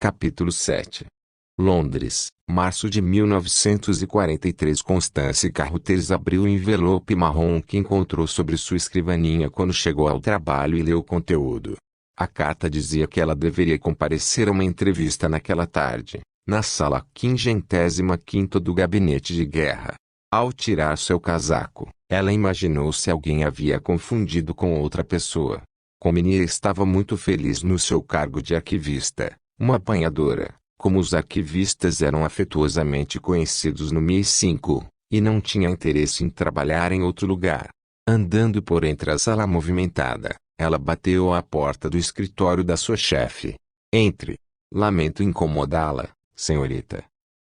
Capítulo 7. Londres, março de 1943. Constance Carruthers abriu o envelope marrom que encontrou sobre sua escrivaninha quando chegou ao trabalho e leu o conteúdo. A carta dizia que ela deveria comparecer a uma entrevista naquela tarde, na sala 55ª do gabinete de guerra. Ao tirar seu casaco, ela imaginou se alguém havia confundido com outra pessoa. Comini estava muito feliz no seu cargo de arquivista, uma apanhadora, como os arquivistas eram afetuosamente conhecidos no MI5, e não tinha interesse em trabalhar em outro lugar. Andando por entre a sala movimentada, ela bateu à porta do escritório da sua chefe. Entre. Lamento incomodá-la, senhorita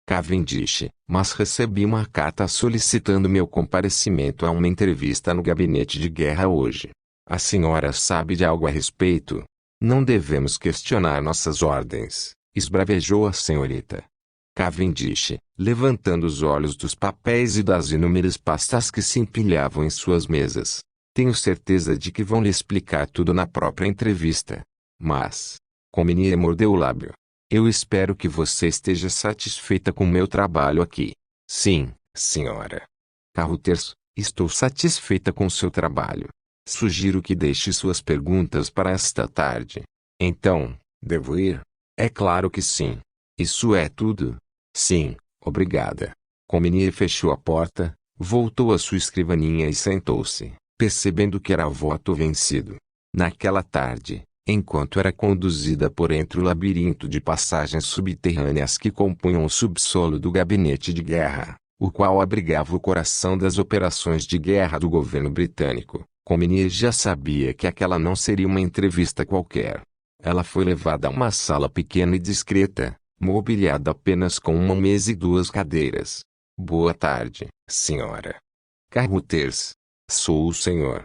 Cavendish, mas recebi uma carta solicitando meu comparecimento a uma entrevista no gabinete de guerra hoje. A senhora sabe de algo a respeito? Não devemos questionar nossas ordens, esbravejou a senhorita Cavendish, levantando os olhos dos papéis e das inúmeras pastas que se empilhavam em suas mesas. Tenho certeza de que vão lhe explicar tudo na própria entrevista. Mas, Comini mordeu o lábio. Eu espero que você esteja satisfeita com meu trabalho aqui. Sim, senhora Carruthers, estou satisfeita com seu trabalho. Sugiro que deixe suas perguntas para esta tarde. Então, devo ir? É claro que sim. Isso é tudo? Sim, obrigada. Comini fechou a porta, voltou à sua escrivaninha e sentou-se, percebendo que era voto vencido. Naquela tarde, enquanto era conduzida por entre o labirinto de passagens subterrâneas que compunham o subsolo do gabinete de guerra, o qual abrigava o coração das operações de guerra do governo britânico, Comini já sabia que aquela não seria uma entrevista qualquer. Ela foi levada a uma sala pequena e discreta, mobiliada apenas com uma mesa e duas cadeiras. Boa tarde, senhora Carruthers. Sou o senhor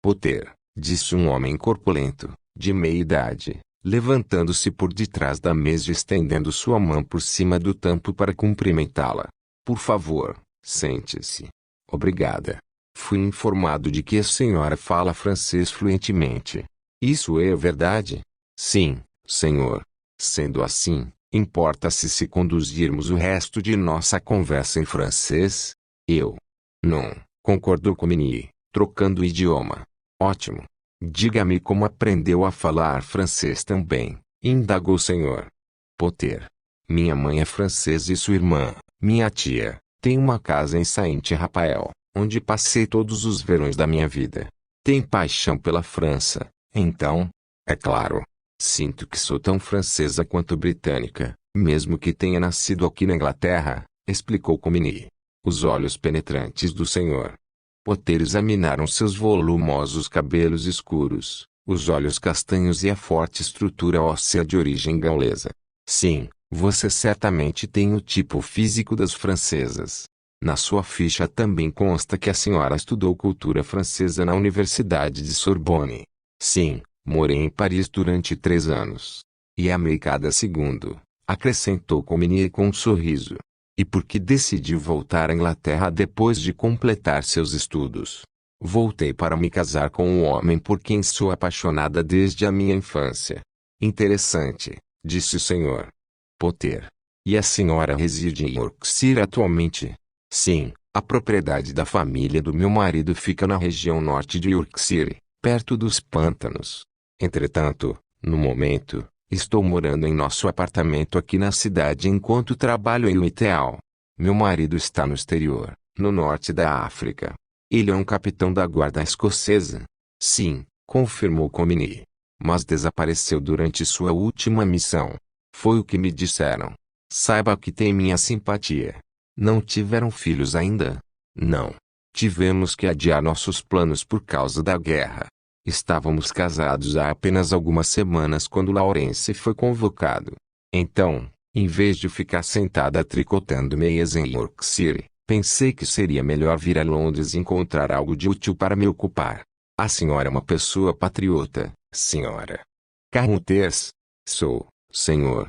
Potter, disse um homem corpulento, de meia idade, levantando-se por detrás da mesa e estendendo sua mão por cima do tampo para cumprimentá-la. Por favor, sente-se. Obrigada. Fui informado de que a senhora fala francês fluentemente. Isso é verdade? Sim, senhor. Sendo assim, importa-se se conduzirmos o resto de nossa conversa em francês? Não, concordou Comini, trocando o idioma. Ótimo. Diga-me como aprendeu a falar francês também, indagou o senhor Potter. Minha mãe é francesa e sua irmã, minha tia, tem uma casa em Saint-Raphael, onde passei todos os verões da minha vida. Tem paixão pela França, então, é claro. Sinto que sou tão francesa quanto britânica, mesmo que tenha nascido aqui na Inglaterra, explicou Comini. Os olhos penetrantes do senhor Potter examinaram seus volumosos cabelos escuros, os olhos castanhos e a forte estrutura óssea de origem gaulesa. Sim, você certamente tem o tipo físico das francesas. Na sua ficha também consta que a senhora estudou cultura francesa na Universidade de Sorbonne. Sim, morei em Paris durante 3 anos. E amei cada segundo, acrescentou Comini com um sorriso. E por que decidiu voltar à Inglaterra depois de completar seus estudos? Voltei para me casar com um homem por quem sou apaixonada desde a minha infância. Interessante, disse o senhor Potter. E a senhora reside em Yorkshire atualmente? Sim, a propriedade da família do meu marido fica na região norte de Yorkshire, perto dos pântanos. Entretanto, no momento, estou morando em nosso apartamento aqui na cidade enquanto trabalho em Whitehall. Meu marido está no exterior, no norte da África. Ele é um capitão da guarda escocesa. Sim, confirmou Comini. Mas desapareceu durante sua última missão. Foi o que me disseram. Saiba que tem minha simpatia. Não tiveram filhos ainda? Não. Tivemos que adiar nossos planos por causa da guerra. Estávamos casados há apenas algumas semanas quando Lawrence foi convocado. Então, em vez de ficar sentada tricotando meias em Yorkshire, pensei que seria melhor vir a Londres e encontrar algo de útil para me ocupar. A senhora é uma pessoa patriota, senhora Carruthers. Sou, senhor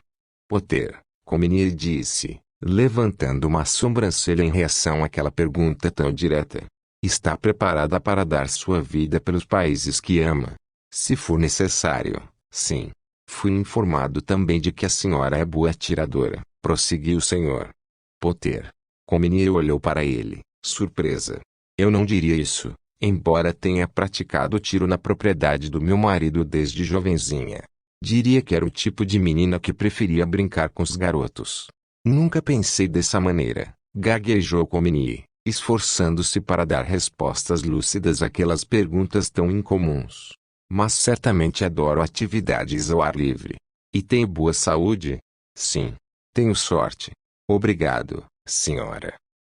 Potter, Comini disse, levantando uma sobrancelha em reação àquela pergunta tão direta. Está preparada para dar sua vida pelos países que ama? Se for necessário, sim. Fui informado também de que a senhora é boa atiradora, prosseguiu o Sr. Potter. Comini olhou para ele, surpresa. Eu não diria isso, embora tenha praticado tiro na propriedade do meu marido desde jovenzinha. Diria que era o tipo de menina que preferia brincar com os garotos. Nunca pensei dessa maneira, gaguejou Comini, esforçando-se para dar respostas lúcidas àquelas perguntas tão incomuns. Mas certamente adoro atividades ao ar livre. E tenho boa saúde? Sim. Tenho sorte. Obrigado, senhora.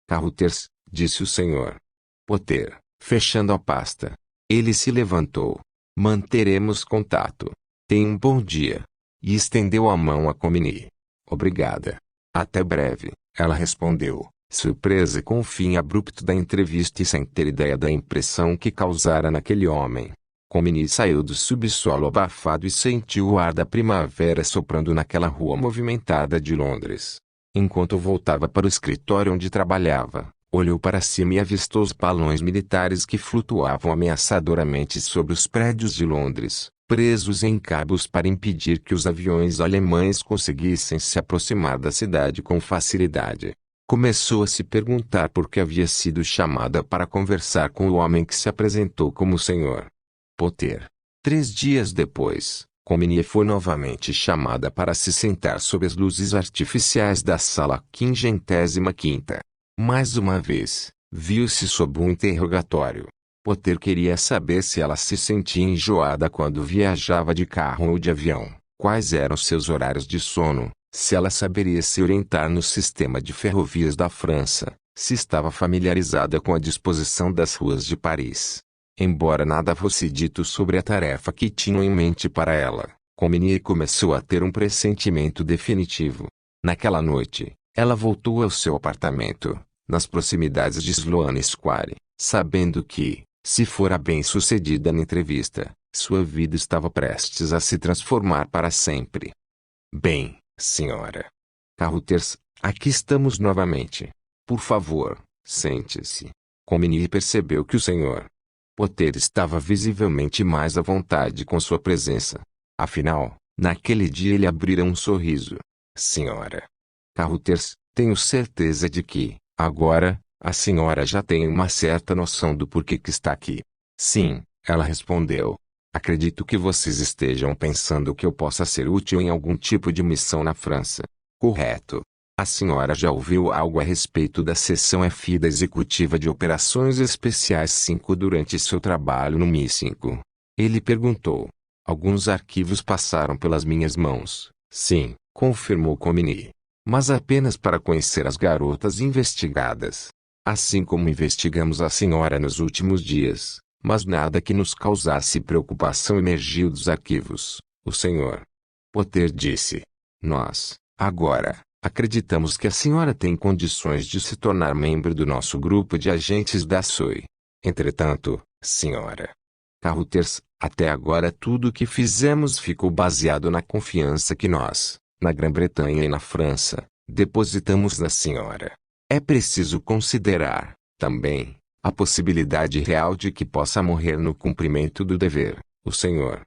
Carruthers, disse o Sr. Potter, fechando a pasta. Ele se levantou. Manteremos contato. Tenha um bom dia. E estendeu a mão a Comini. Obrigada. Até breve, ela respondeu, surpresa com o fim abrupto da entrevista e sem ter ideia da impressão que causara naquele homem. Comini saiu do subsolo abafado e sentiu o ar da primavera soprando naquela rua movimentada de Londres. Enquanto voltava para o escritório onde trabalhava, olhou para cima e avistou os balões militares que flutuavam ameaçadoramente sobre os prédios de Londres, presos em cabos para impedir que os aviões alemães conseguissem se aproximar da cidade com facilidade. Começou a se perguntar por que havia sido chamada para conversar com o homem que se apresentou como o Sr. Potter. 3 dias depois, Comini foi novamente chamada para se sentar sob as luzes artificiais da sala 55ª. Mais uma vez, viu-se sob um interrogatório. Potter queria saber se ela se sentia enjoada quando viajava de carro ou de avião, quais eram seus horários de sono, se ela saberia se orientar no sistema de ferrovias da França, se estava familiarizada com a disposição das ruas de Paris. Embora nada fosse dito sobre a tarefa que tinham em mente para ela, Comini começou a ter um pressentimento definitivo. Naquela noite, ela voltou ao seu apartamento, nas proximidades de Sloane Square, sabendo que, se fora bem-sucedida na entrevista, sua vida estava prestes a se transformar para sempre. Bem, senhora Carruthers, aqui estamos novamente. Por favor, sente-se. Comini percebeu que o Sr. Potter estava visivelmente mais à vontade com sua presença. Afinal, naquele dia ele abrira um sorriso. Senhora Carruthers, tenho certeza de que, agora, a senhora já tem uma certa noção do porquê que está aqui. Sim, ela respondeu. Acredito que vocês estejam pensando que eu possa ser útil em algum tipo de missão na França. Correto. A senhora já ouviu algo a respeito da seção F da Executiva de Operações Especiais 5 durante seu trabalho no Mi-5? Ele perguntou. Alguns arquivos passaram pelas minhas mãos. Sim, confirmou Comini. Mas apenas para conhecer as garotas investigadas. Assim como investigamos a senhora nos últimos dias, mas nada que nos causasse preocupação emergiu dos arquivos, o Sr. Potter disse. Nós, agora, acreditamos que a senhora tem condições de se tornar membro do nosso grupo de agentes da SOI. Entretanto, senhora Carruthers, até agora tudo o que fizemos ficou baseado na confiança que nós, na Grã-Bretanha e na França, depositamos na senhora. É preciso considerar, também, a possibilidade real de que possa morrer no cumprimento do dever, o Sr.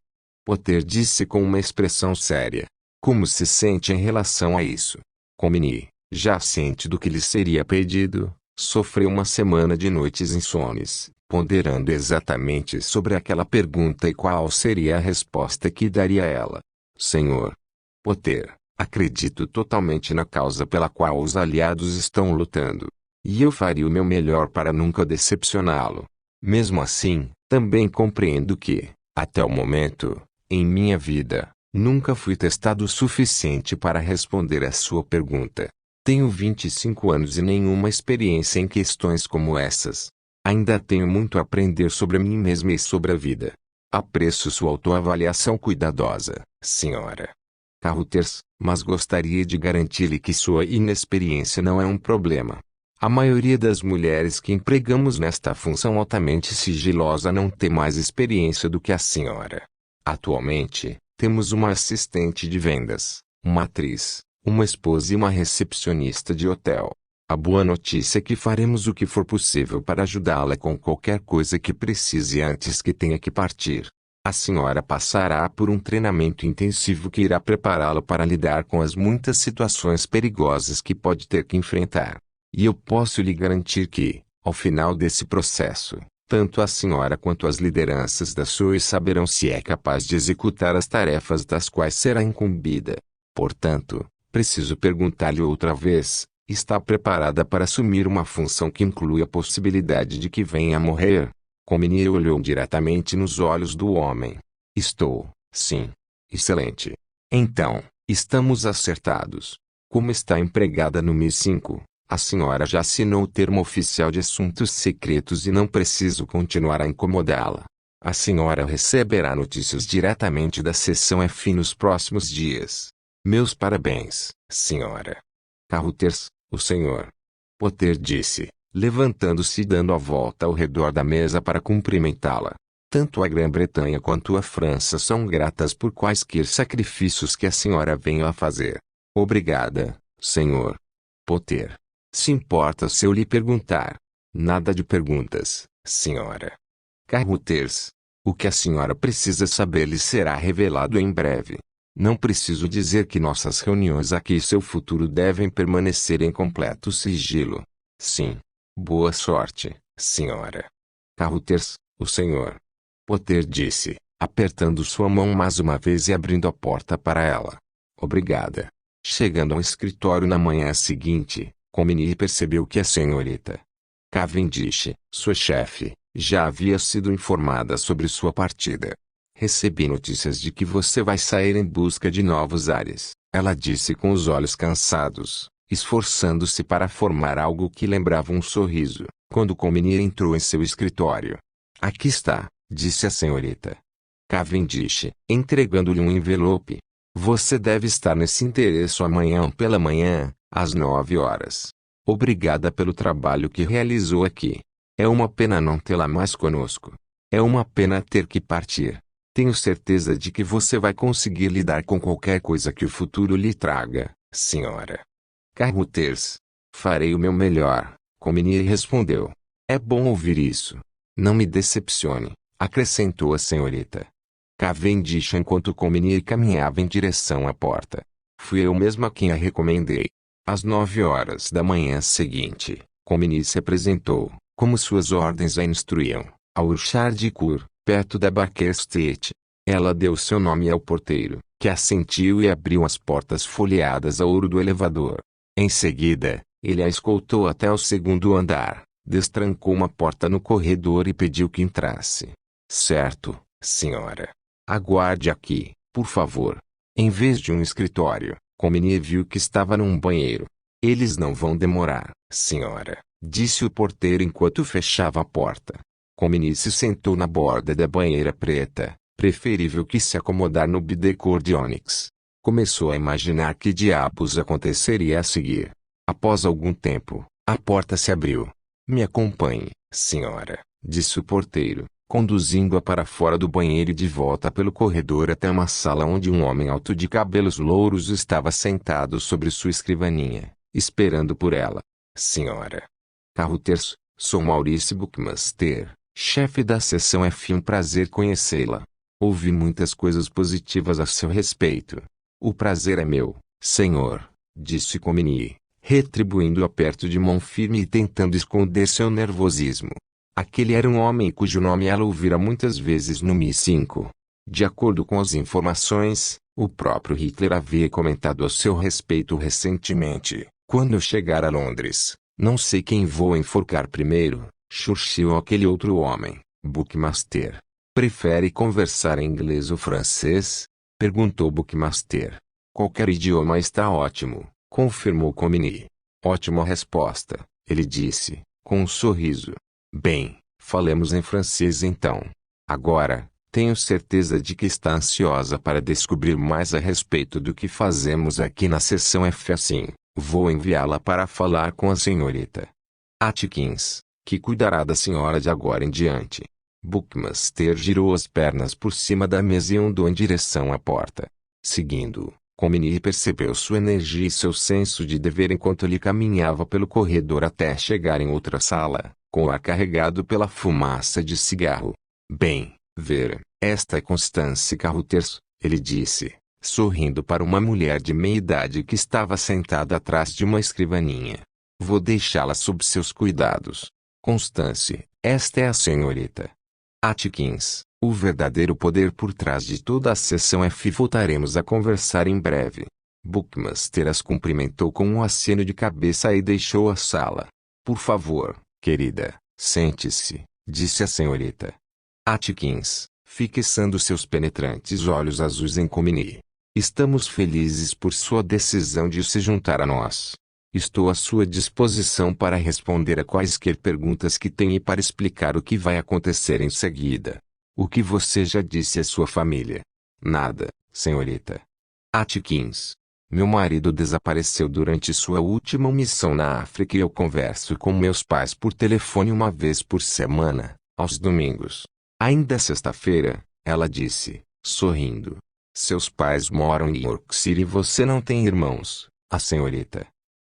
Potter disse com uma expressão séria. Como se sente em relação a isso? Comini, já ciente do que lhe seria pedido, sofreu uma semana de noites insones, ponderando exatamente sobre aquela pergunta e qual seria a resposta que daria a ela. Sr. Potter, acredito totalmente na causa pela qual os aliados estão lutando. E eu faria o meu melhor para nunca decepcioná-lo. Mesmo assim, também compreendo que, até o momento, em minha vida, nunca fui testado o suficiente para responder a sua pergunta. Tenho 25 anos e nenhuma experiência em questões como essas. Ainda tenho muito a aprender sobre mim mesmo e sobre a vida. Apreço sua autoavaliação cuidadosa, senhora Carruthers, mas gostaria de garantir-lhe que sua inexperiência não é um problema. A maioria das mulheres que empregamos nesta função altamente sigilosa não tem mais experiência do que a senhora. Atualmente, temos uma assistente de vendas, uma atriz, uma esposa e uma recepcionista de hotel. A boa notícia é que faremos o que for possível para ajudá-la com qualquer coisa que precise antes que tenha que partir. A senhora passará por um treinamento intensivo que irá prepará-la para lidar com as muitas situações perigosas que pode ter que enfrentar. E eu posso lhe garantir que, ao final desse processo, tanto a senhora quanto as lideranças da SOS saberão se é capaz de executar as tarefas das quais será incumbida. Portanto, preciso perguntar-lhe outra vez, está preparada para assumir uma função que inclui a possibilidade de que venha a morrer? Comini olhou diretamente nos olhos do homem. Estou, sim. Excelente. Então, estamos acertados. Como está empregada no Mi-5, a senhora já assinou o termo oficial de assuntos secretos e não preciso continuar a incomodá-la. A senhora receberá notícias diretamente da seção F nos próximos dias. Meus parabéns, senhora. Carruthers, o senhor Potter disse, levantando-se e dando a volta ao redor da mesa para cumprimentá-la. Tanto a Grã-Bretanha quanto a França são gratas por quaisquer sacrifícios que a senhora venha a fazer. Obrigada, senhor Potter. Se importa se eu lhe perguntar? Nada de perguntas, senhora Carruthers. O que a senhora precisa saber lhe será revelado em breve. Não preciso dizer que nossas reuniões aqui e seu futuro devem permanecer em completo sigilo. Sim. Boa sorte, senhora Carruthers, o senhor Potter disse, apertando sua mão mais uma vez e abrindo a porta para ela. Obrigada. Chegando ao escritório na manhã seguinte, Comini percebeu que a senhorita Cavendish, sua chefe, já havia sido informada sobre sua partida. Recebi notícias de que você vai sair em busca de novos ares, ela disse com os olhos cansados, esforçando-se para formar algo que lembrava um sorriso, quando Comini entrou em seu escritório. Aqui está, disse a senhorita Cavendish, entregando-lhe um envelope. Você deve estar nesse endereço amanhã pela manhã, às 9 horas. Obrigada pelo trabalho que realizou aqui. É uma pena não tê-la mais conosco. É uma pena ter que partir. Tenho certeza de que você vai conseguir lidar com qualquer coisa que o futuro lhe traga, senhora Carruthers. Farei o meu melhor, Comini respondeu. É bom ouvir isso. Não me decepcione, acrescentou a senhorita Cavendish enquanto Comini caminhava em direção à porta. Fui eu mesma quem a recomendei. Às 9 horas da manhã seguinte, Comini se apresentou, como suas ordens a instruíam, ao Richard Court, perto da Baker Street. Ela deu seu nome ao porteiro, que assentiu e abriu as portas folheadas a ouro do elevador. Em seguida, ele a escoltou até o segundo andar, destrancou uma porta no corredor e pediu que entrasse. Certo, senhora. Aguarde aqui, por favor. Em vez de um escritório, Comini viu que estava num banheiro. Eles não vão demorar, senhora, disse o porteiro enquanto fechava a porta. Comini se sentou na borda da banheira preta, preferível que se acomodar no bidê cor de ônix. Começou a imaginar que diabos aconteceria a seguir. Após algum tempo, a porta se abriu. Me acompanhe, senhora, disse o porteiro, conduzindo-a para fora do banheiro e de volta pelo corredor até uma sala onde um homem alto de cabelos louros estava sentado sobre sua escrivaninha, esperando por ela. Senhora Carruthers, sou Maurice Buckmaster, chefe da seção F. Um prazer conhecê-la. Ouvi muitas coisas positivas a seu respeito. O prazer é meu, senhor, disse Comini, retribuindo o aperto de mão firme e tentando esconder seu nervosismo. Aquele era um homem cujo nome ela ouvira muitas vezes no Mi-5. De acordo com as informações, o próprio Hitler havia comentado a seu respeito recentemente, quando eu chegar a Londres. Não sei quem vou enforcar primeiro, Churchill ou aquele outro homem, Buckmaster. Prefere conversar em inglês ou francês? Perguntou Buckmaster. Qualquer idioma está ótimo, confirmou Comini. Ótima resposta, ele disse, com um sorriso. Bem, falemos em francês então. Agora, tenho certeza de que está ansiosa para descobrir mais a respeito do que fazemos aqui na seção F. Assim, vou enviá-la para falar com a senhorita Atkins, que cuidará da senhora de agora em diante. Buckmaster girou as pernas por cima da mesa e andou em direção à porta. Seguindo-o, Comini percebeu sua energia e seu senso de dever enquanto ele caminhava pelo corredor até chegar em outra sala, com o ar carregado pela fumaça de cigarro. Bem, Vera, Esta é Constance Carruthers, ele disse, sorrindo para uma mulher de meia-idade que estava sentada atrás de uma escrivaninha. Vou deixá-la sob seus cuidados. Constance, esta é a senhorita Atkins. O verdadeiro poder por trás de toda a sessão F. Voltaremos a conversar em breve. Buckmaster as cumprimentou com um aceno de cabeça e deixou a sala. Por favor, querida, sente-se, disse a senhorita Atkins, fixando seus penetrantes olhos azuis em Comini. Estamos felizes por sua decisão de se juntar a nós. Estou à sua disposição para responder a quaisquer perguntas que tenha e para explicar o que vai acontecer em seguida. O que você já disse à sua família? Nada, senhorita Atkins. Meu marido desapareceu durante sua última missão na África e eu converso com meus pais por telefone uma vez por semana, aos domingos. Ainda sexta-feira, ela disse, sorrindo. Seus pais moram em Yorkshire e você não tem irmãos, a senhorita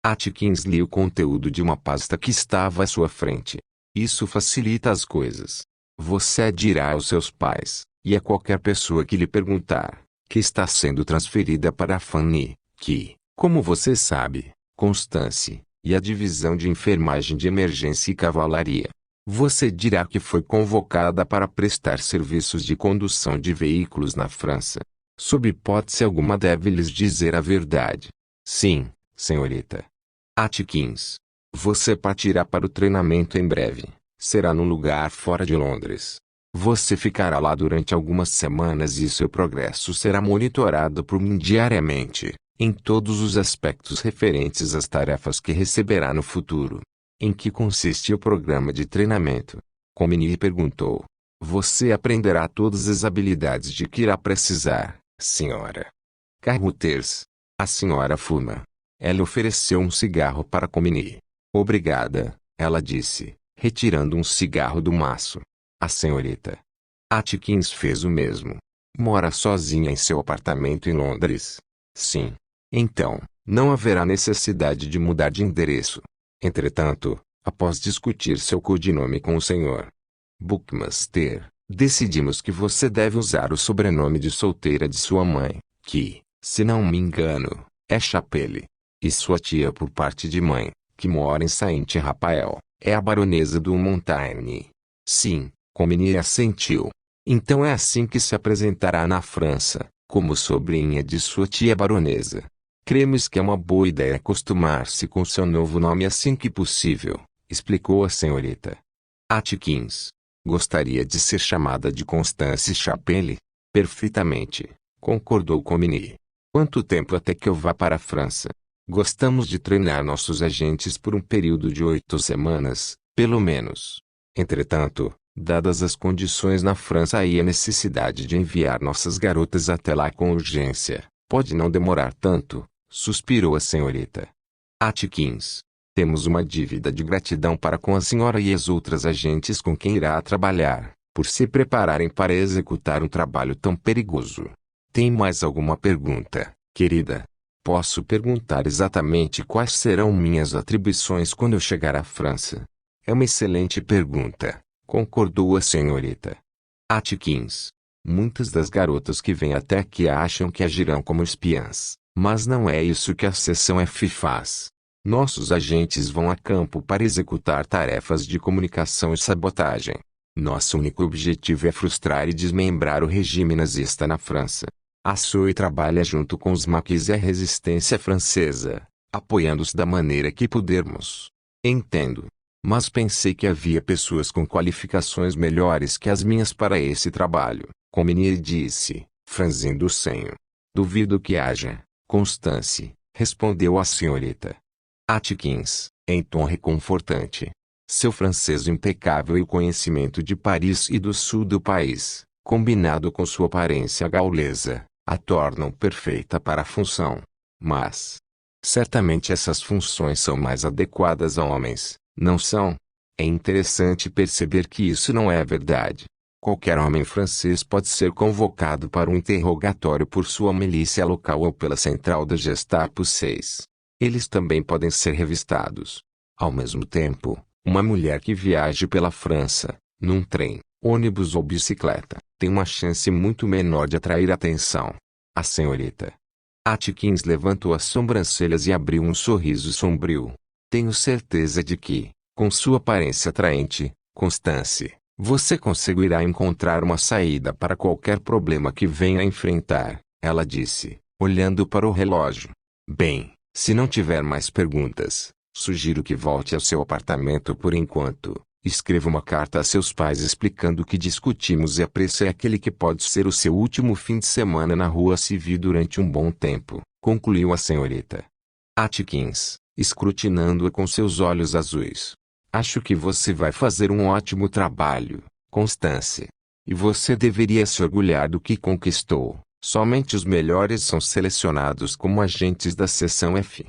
Atkins lia o conteúdo de uma pasta que estava à sua frente. Isso facilita as coisas. Você dirá aos seus pais, e a qualquer pessoa que lhe perguntar, que está sendo transferida para a Fanny, que, como você sabe, Constance, e a divisão de enfermagem de emergência e cavalaria. Você dirá que foi convocada para prestar serviços de condução de veículos na França. Sob hipótese alguma deve lhes dizer a verdade. Sim, senhorita Atkins. Você partirá para o treinamento em breve. Será num lugar fora de Londres. Você ficará lá durante algumas semanas e seu progresso será monitorado por mim diariamente, em todos os aspectos referentes às tarefas que receberá no futuro. Em que consiste o programa de treinamento? Comini perguntou. Você aprenderá todas as habilidades de que irá precisar, senhora Carruthers. A senhora fuma. Ela ofereceu um cigarro para Comini. Obrigada, ela disse, retirando um cigarro do maço. A senhorita Atkins fez o mesmo. Mora sozinha em seu apartamento em Londres? Sim. Então, não haverá necessidade de mudar de endereço. Entretanto, após discutir seu codinome com o Sr. Buckmaster, decidimos que você deve usar o sobrenome de solteira de sua mãe, que, se não me engano, é Chapelle. E sua tia por parte de mãe, que mora em Saint-Raphael, é a baronesa do Montaigne. Sim, Comini assentiu. Então é assim que se apresentará na França, como sobrinha de sua tia baronesa. Cremos que é uma boa ideia acostumar-se com seu novo nome assim que possível, explicou a senhorita Atkins. Gostaria de ser chamada de Constance Chapelle? Perfeitamente, concordou Comini. Quanto tempo até que eu vá para a França? Gostamos de treinar nossos agentes por um período de 8 semanas, pelo menos. Entretanto, dadas as condições na França e a necessidade de enviar nossas garotas até lá com urgência, pode não demorar tanto, suspirou a senhorita Atkins. Temos uma dívida de gratidão para com a senhora e as outras agentes com quem irá trabalhar, por se prepararem para executar um trabalho tão perigoso. Tem mais alguma pergunta, querida? Posso perguntar exatamente quais serão minhas atribuições quando eu chegar à França? É uma excelente pergunta, concordou a senhorita Atkins. Muitas das garotas que vêm até aqui acham que agirão como espiãs, mas não é isso que a seção F faz. Nossos agentes vão a campo para executar tarefas de comunicação e sabotagem. Nosso único objetivo é frustrar e desmembrar o regime nazista na França. A SOE trabalha junto com os maquis e a resistência francesa, apoiando-os da maneira que pudermos. Entendo. Mas pensei que havia pessoas com qualificações melhores que as minhas para esse trabalho, Comini disse, franzindo o senho. Duvido que haja, Constance, respondeu a senhorita Atkins, em tom reconfortante. Seu francês impecável e o conhecimento de Paris e do sul do país, combinado com sua aparência gaulesa, a tornam perfeita para a função. Mas, certamente essas funções são mais adequadas a homens, não são? É interessante perceber que isso não é verdade. Qualquer homem francês pode ser convocado para um interrogatório por sua milícia local ou pela central da Gestapo 6. Eles também podem ser revistados. Ao mesmo tempo, uma mulher que viaje pela França, num trem, Ônibus ou bicicleta, tem uma chance muito menor de atrair atenção. A senhorita Atkins levantou as sobrancelhas e abriu um sorriso sombrio. Tenho certeza de que, com sua aparência atraente, Constance, você conseguirá encontrar uma saída para qualquer problema que venha a enfrentar, ela disse, olhando para o relógio. Bem, se não tiver mais perguntas, sugiro que volte ao seu apartamento por enquanto. Escreva uma carta a seus pais explicando o que discutimos e apresse aquele que pode ser o seu último fim de semana na rua civil durante um bom tempo, concluiu a senhorita Atkins, escrutinando-a com seus olhos azuis. Acho que você vai fazer um ótimo trabalho, Constance. E você deveria se orgulhar do que conquistou. Somente os melhores são selecionados como agentes da seção F.